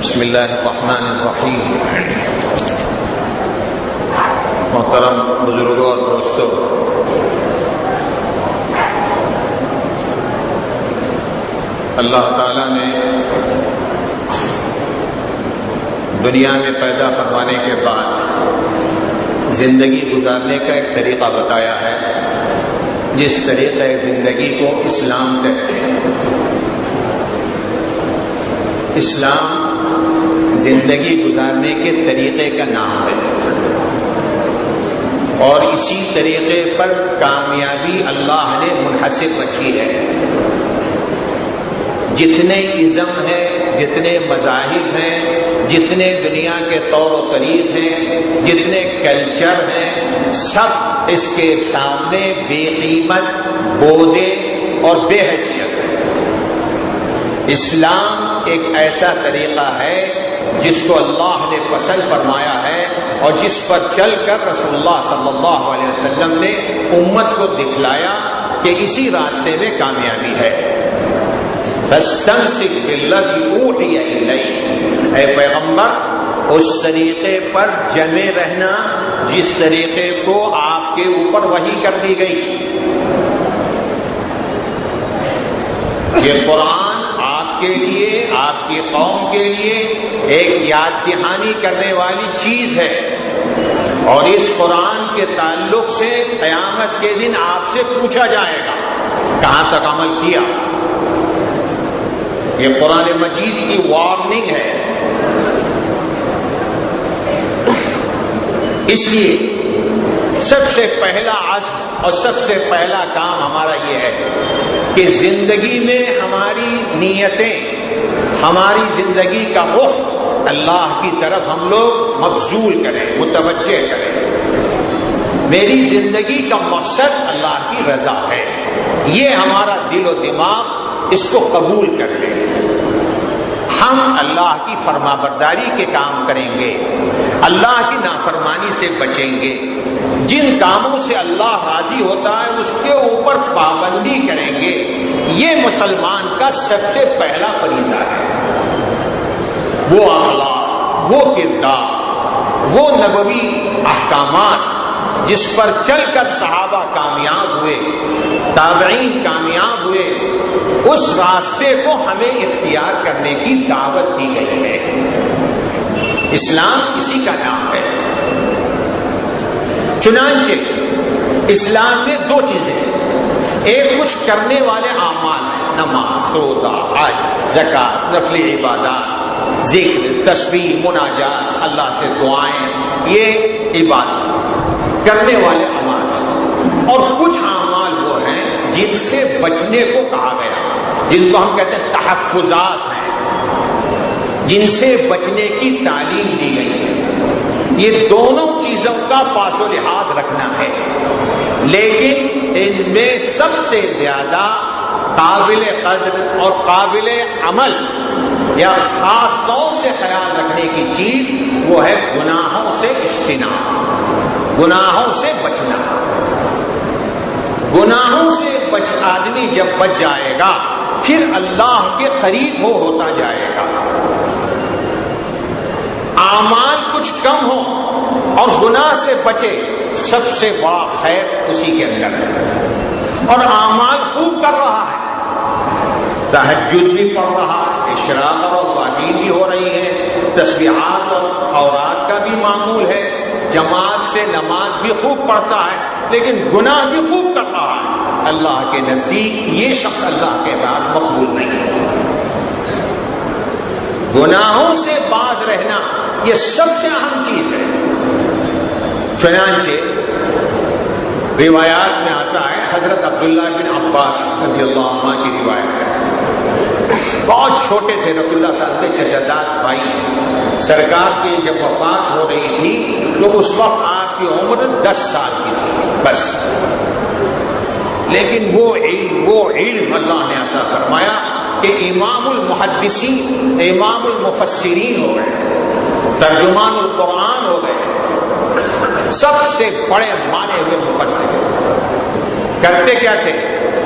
بسم اللہ الرحمن الرحیم۔ محترم بزرگوں اور دوستوں، اللہ تعالیٰ نے دنیا میں پیدا فرمانے کے بعد زندگی گزارنے کا ایک طریقہ بتایا ہے، جس طریقے زندگی کو اسلام کہتے ہیں۔ اسلام زندگی گزارنے کے طریقے کا نام ہے، اور اسی طریقے پر کامیابی اللہ نے منحصر رکھی ہے۔ جتنے ازم ہیں، جتنے مذاہب ہیں، جتنے دنیا کے طور و طریق ہیں، جتنے کلچر ہیں، سب اس کے سامنے بے قیمت، بودے اور بے حیثیت ہے۔ اسلام ایک ایسا طریقہ ہے جس کو اللہ نے پسند فرمایا ہے، اور جس پر چل کر رسول اللہ صلی اللہ علیہ وسلم نے امت کو دکھلایا کہ اسی راستے میں کامیابی ہے۔ فاستمسک بالذی اوحی الیک، اے پیغمبر اس طریقے پر جمے رہنا جس طریقے کو آپ کے اوپر وحی کر دی گئی۔ یہ قرآن آپ کے لیے، آپ کی قوم کے لیے ایک یاد دہانی کرنے والی چیز ہے، اور اس قرآن کے تعلق سے قیامت کے دن آپ سے پوچھا جائے گا کہاں تک عمل کیا۔ یہ قرآن مجید کی وارننگ ہے۔ اس لیے سب سے پہلا عزم اور سب سے پہلا کام ہمارا یہ ہے کہ زندگی میں ہماری نیتیں، ہماری زندگی کا رخ اللہ کی طرف ہم لوگ مبذول کریں، متوجہ کریں۔ میری زندگی کا مقصد اللہ کی رضا ہے، یہ ہمارا دل و دماغ اس کو قبول کر لے۔ ہم اللہ کی فرما برداری کے کام کریں گے، اللہ کی نافرمانی سے بچیں گے، جن کاموں سے اللہ راضی ہوتا ہے اس کے اوپر پابندی کریں گے۔ یہ مسلمان کا سب سے پہلا فریضہ ہے۔ وہ اخلاق، وہ کردار، وہ نبوی احکامات جس پر چل کر صحابہ کامیاب ہوئے، تابعین کامیاب ہوئے، اس راستے کو ہمیں اختیار کرنے کی دعوت دی گئی ہے۔ اسلام اسی کا نام ہے۔ چنانچہ اسلام میں دو چیزیں ہیں، ایک کچھ کرنے والے اعمال ہیں، نماز، روزہ، حج، زکوٰۃ، نفلی عبادات، ذکر، تسبیح، مناجات، اللہ سے دعائیں، یہ عبادت کرنے والے اعمال ہیں۔ اور کچھ اعمال وہ ہیں جن سے بچنے کو کہا گیا، جن کو ہم کہتے ہیں تحفظات ہیں، جن سے بچنے کی تعلیم دی گئی ہے۔ یہ دونوں چیزوں کا پاس و لحاظ رکھنا ہے، لیکن ان میں سب سے زیادہ قابل قدر اور قابل عمل یا خاص طور سے خیال رکھنے کی چیز وہ ہے گناہوں سے اجتناب، گناہوں سے بچنا۔ گناہوں سے آدمی جب بچ جائے گا پھر اللہ کے قریب ہوتا جائے گا۔ اعمال کچھ کم ہو اور گناہ سے بچے، سب سے بڑا خیر اسی کے اندر ہے۔ اور اعمال خوب کر رہا ہے، تہجد بھی پڑھ رہا ہے، اشراق اور اوابین بھی ہو رہی ہے، تسبیحات اور اوراد کا بھی معمول ہے، جماعت سے نماز بھی خوب پڑھتا ہے، لیکن گناہ بھی خوب کر رہا ہے۔ اللہ کے نزدیک یہ شخص اللہ کے پاس مقبول نہیں ہے۔ گناہوں سے باز رہنا یہ سب سے اہم چیز ہے۔ چنانچہ روایات میں آتا ہے، حضرت عبداللہ بن عباس رضی اللہ عنہ کی روایت ہے، بہت چھوٹے تھے، رسول اللہ صلی اللہ علیہ وسلم کے چچا بھائی، سرکار کی جب وفات ہو رہی تھی تو اس وقت آپ کی عمر 10 سال کی تھی بس، لیکن وہ علم اللہ نے عطا فرمایا کہ امام المحدثین، امام المفسرین ہو گئے، ترجمان القرآن ہو گئے، سب سے بڑے مانے ہوئے مفسر۔ کرتے کیا تھے؟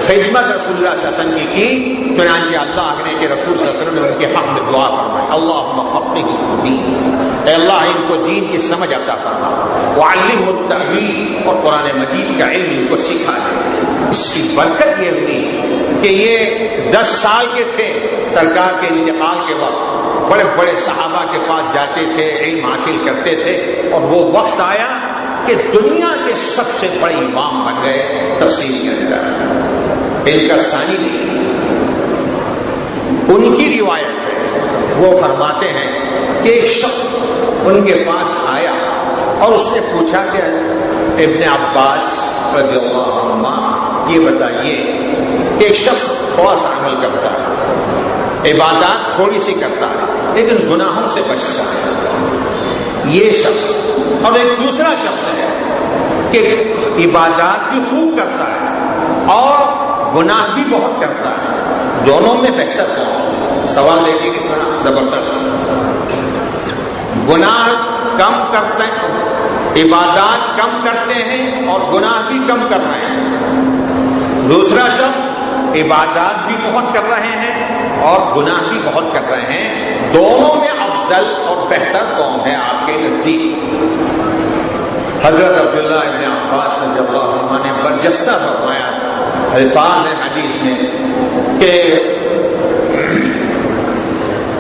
خدمت رسول اللہ صلی اللہ علیہ وسلم کی چنانچہ اللہ نے کہ رسول صلی اللہ علیہ وسلم نے ان کے حق میں دعا فرمائی، اللہم فقہہ فی الدین، اے اللہ ان کو دین کی سمجھ عطا فرما، وعلمہ التأویل، اور قرآن مجید کا علم ان کو سکھا دے۔ اس کی برکت یہ ہوئی کہ یہ 10 سال کے تھے سرکار کے انتقال کے وقت، بڑے بڑے صحابہ کے پاس جاتے تھے، علم حاصل کرتے تھے، اور وہ وقت آیا کہ دنیا کے سب سے بڑے امام بن گئے تفسیر کے اندر، ان کا ثانی نہیں۔ ان کی روایت ہے، وہ فرماتے ہیں کہ ایک شخص ان کے پاس آیا اور اس نے پوچھا کہ ابن عباس رضی اللہ عنہ یہ بتائیے کہ ایک شخص تھوڑا سا عمل کرتا ہے، عبادات تھوڑی سی کرتا ہے، لیکن گناہوں سے بچتا ہے، یہ شخص، اور ایک دوسرا شخص ہے کہ عبادات بھی خوب کرتا ہے اور گناہ بھی بہت کرتا ہے، دونوں میں بہتر کون ہے؟ سوال دیکھیں کتنا زبردست۔ گناہ کم کرتے ہیں، عبادات کم کرتے ہیں اور گناہ بھی کم کر رہے ہیں، دوسرا شخص عبادات بھی بہت کر رہے ہیں اور گناہ بھی بہت کر رہے ہیں، دونوں میں افضل اور بہتر کون ہے آپ کے نزدیک؟ حضرت عبداللہ ابن عباس رضی اللہ عنہ نے برجستہ فرمایا، الفاظ ہیں حدیث میں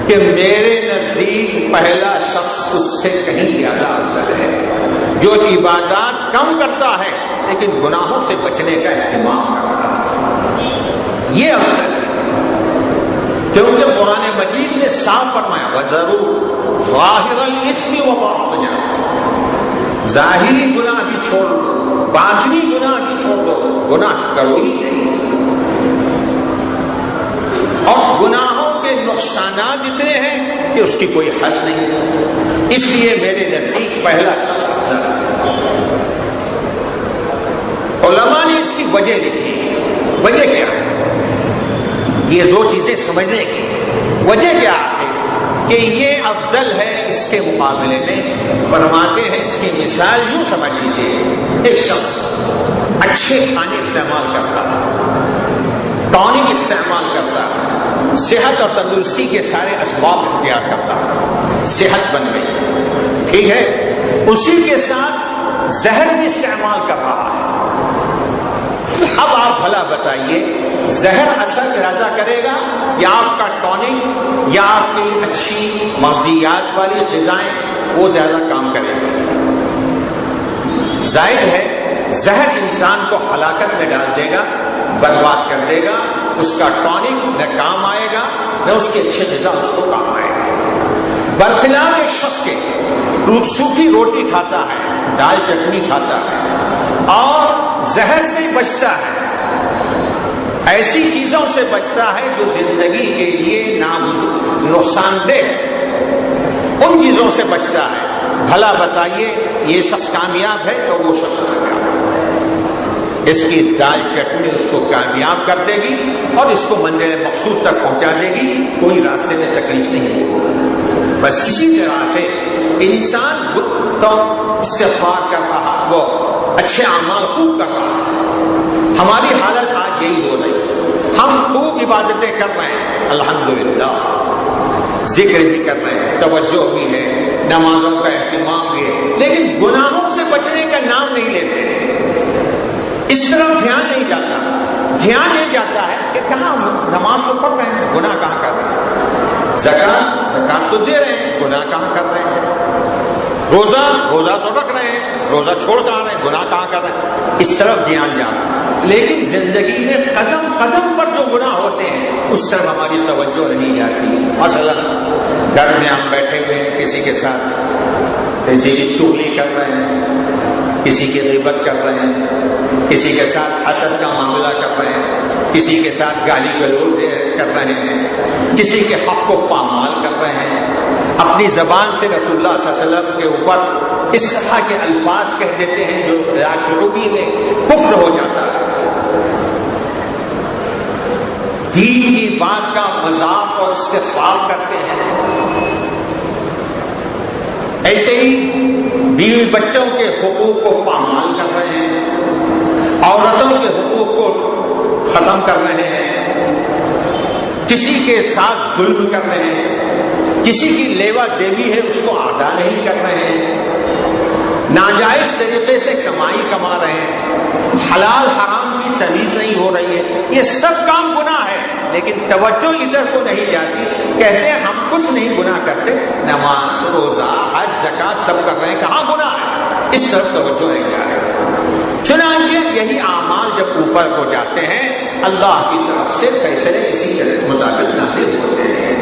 کہ میرے نزدیک پہلا شخص اس سے کہیں زیادہ افضل ہے، جو عبادات کم کرتا ہے لیکن گناہوں سے بچنے کا اہتمام کرتا ہے، یہ افضل ہے، کیونکہ قرآن مجید نے صاف فرمایا وَذَرُوا ظَاهِرَ الْإِثْمِ وَبَاطِنَهُ، ظاہری گناہ بھی چھوڑ دو، باطنی گناہ بھی چھوڑ دو، گناہ کرو ہی نہیں، اور گناہوں کے نقصانات اتنے ہیں کہ اس کی کوئی حد نہیں، اس لیے میرے نزدیک پہلا شخص افضل ہے۔ علماء نے اس کی وجہ لکھی، وجہ کیا ہے؟ یہ دو چیزیں سمجھنے کی وجہ کیا ہے کہ یہ افضل ہے اس کے مقابلے میں؟ فرماتے ہیں اس کی مثال یوں سمجھ لیجیے، ایک شخص اچھے کھانے استعمال کرتا ہے، ٹونک استعمال کرتا ہے، صحت اور تندرستی کے سارے اسباب اختیار کرتا ہے، صحت بن گئی، ٹھیک ہے، اسی کے ساتھ زہر بھی استعمال کر رہا ہے۔ اب آپ بھلا بتائیے زہر اثر زیادہ کرے گا یا آپ کا ٹونک یا آپ کی اچھی مغزیات والی غذائیں وہ زیادہ کام کرے گی؟ ظاہر ہے زہر انسان کو ہلاکت میں ڈال دے گا، برباد کر دے گا، اس کا ٹونک نہ کام آئے گا نہ اس کی اچھی غذا اس کو کام آئے گا۔ برخلاف ایک شخص کے سوکھی روٹی کھاتا ہے، دال چٹنی کھاتا ہے اور زہر سے بچتا ہے، ایسی چیزوں سے بچتا ہے جو زندگی کے لیے نقصان دہ، ان چیزوں سے بچتا ہے، بھلا بتائیے یہ شخص کامیاب ہے تو وہ شخص کامیاب ہے، اس کی دال چٹنی اس کو کامیاب کر دے گی اور اس کو منزل مقصود تک پہنچا دے گی، کوئی راستے میں تکلیف نہیں ہوگی۔ بس اسی طرح سے انسان تو استغفار کر رہا، وہ اچھے اعمال خوب کر رہا ہے، ہماری حالت آج یہی ہو رہی ہے، ہم خوب عبادتیں کر رہے ہیں الحمدللہ، ذکر بھی کر رہے ہیں، توجہ بھی ہے، نمازوں کا اہتمام بھی ہے، لیکن گناہوں سے بچنے کا نام نہیں لیتے، اس طرف دھیان نہیں جاتا، دھیان یہ جاتا ہے کہ کہاں نماز تو پڑھ رہے ہیں، گناہ کہاں کر رہے ہیں، زکات تو دے رہے ہیں، گناہ کہاں کر رہے ہیں، روزہ تو رکھ رہے ہیں، روزہ چھوڑ کہاں رہے ہیں، گناہ کہاں کر رہے ہیں، اس طرف دھیان جاتا، لیکن زندگی میں قدم قدم پر جو گناہ ہوتے ہیں اس طرف ہماری توجہ نہیں جاتی۔ مثلا گھر میں ہم بیٹھے ہوئے ہیں، کسی کے ساتھ کسی کی چغلی کر رہے ہیں، کسی کی غیبت کر رہے ہیں، کسی کے ساتھ حسد کا معاملہ کر رہے ہیں، کسی کے ساتھ گالی گلوچ کر رہے ہیں، کسی کے حق کو پامال کر رہے ہیں، اپنی زبان سے رسول اللہ صلی اللہ علیہ وسلم کے اوپر اس طرح کے الفاظ کہہ دیتے ہیں جو لاشعوری میں کفر ہو جاتا ہے، دین کی بات کا مذاق اور استخفاف کرتے ہیں، ایسے ہی بیوی بچوں کے حقوق کو پامال کر رہے ہیں، عورتوں کے حقوق کو ختم کر رہے ہیں، کسی کے ساتھ ظلم کر رہے ہیں، کسی کی لیوا دیوی ہے اس کو ادا نہیں کر رہے ہیں، ناجائز طریقے سے کمائی کما رہے ہیں، حلال حرام کی تمیز نہیں ہو رہی ہے، یہ سب کام گناہ ہے، لیکن توجہ ادھر کو نہیں جاتی، کہتے ہیں ہم کچھ نہیں گناہ کرتے، نماز روزہ حج زکات سب کر رہے ہیں، کہاں گناہ ہے، اس طرف توجہ نہیں جا رہی۔ چنانچہ یہی اعمال جب اوپر کو جاتے ہیں اللہ کی طرف سے فیصلے اسی کے مطابق نازل ہوتے ہیں،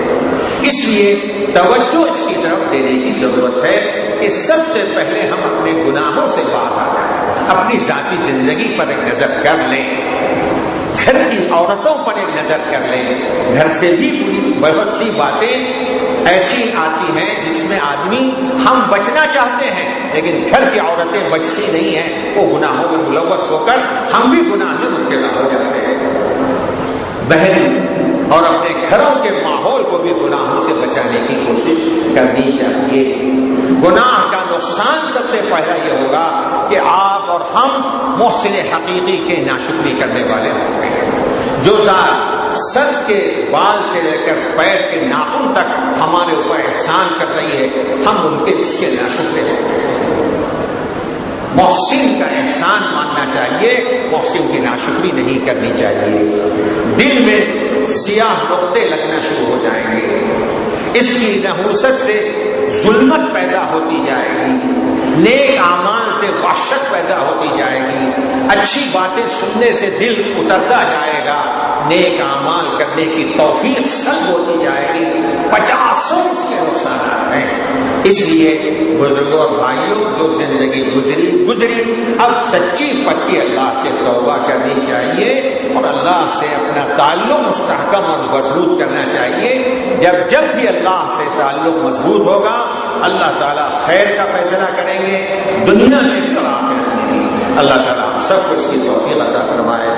اس لیے توجہ اس کی طرف دینے کی ضرورت ہے کہ سب سے پہلے ہم اپنے گناہوں سے باز آ جائیں، اپنی ذاتی زندگی پر ایک نظر کر لیں، گھر کی عورتوں پر ایک نظر کر لیں، گھر سے بھی بہت سی باتیں ایسی آتی ہیں جس میں آدمی ہم بچنا چاہتے ہیں لیکن گھر کی عورتیں بچتی نہیں ہیں، وہ گناہوں میں ملوث ہو کر ہم بھی گناہ میں مبتلا ہو جاتے ہیں۔ بہن اور اپنے گھروں کے ماحول کو بھی گناہوں سے بچانے کی کوشش کرنی چاہیے۔ گناہ کا نقصان سب سے پہلا یہ ہوگا کہ آپ اور ہم محسن حقیقی کے ناشکری کرنے والے ہوتے ہیں۔ جو ذات سر کے بال سے لے کر پیر کے ناخن تک ہمارے اوپر احسان کر رہی ہے، ہم ان کے اس کے ناشکرے ہوتے ہیں۔ محسن کا احسان ماننا چاہیے، محسن کی ناشکری نہیں کرنی چاہیے۔ دل میں سیاہ نقطے لگنا شروع ہو جائیں گے، اس کی نحوست سے ظلمت پیدا ہوتی جائے گی، نیک اعمال سے وحشت پیدا ہوتی جائے گی، اچھی باتیں سننے سے دل اترتا جائے گا، نیک اعمال کرنے کی توفیق سلب ہوتی جائے گی، 50 اس کے نقصانات ہیں۔ اس لیے بزرگوں اور بھائیوں، جو زندگی گزری اب سچی پکی اللہ سے توبہ کرنی چاہیے اور اللہ سے اپنا تعلق مستحکم اور مضبوط کرنا چاہیے۔ جب بھی اللہ سے تعلق مضبوط ہوگا اللہ تعالیٰ خیر کا فیصلہ کریں گے، دنیا میں اور آخرت میں بھی۔ اللہ تعالیٰ ہم سب کو اس کی توفیق عطا فرمائے۔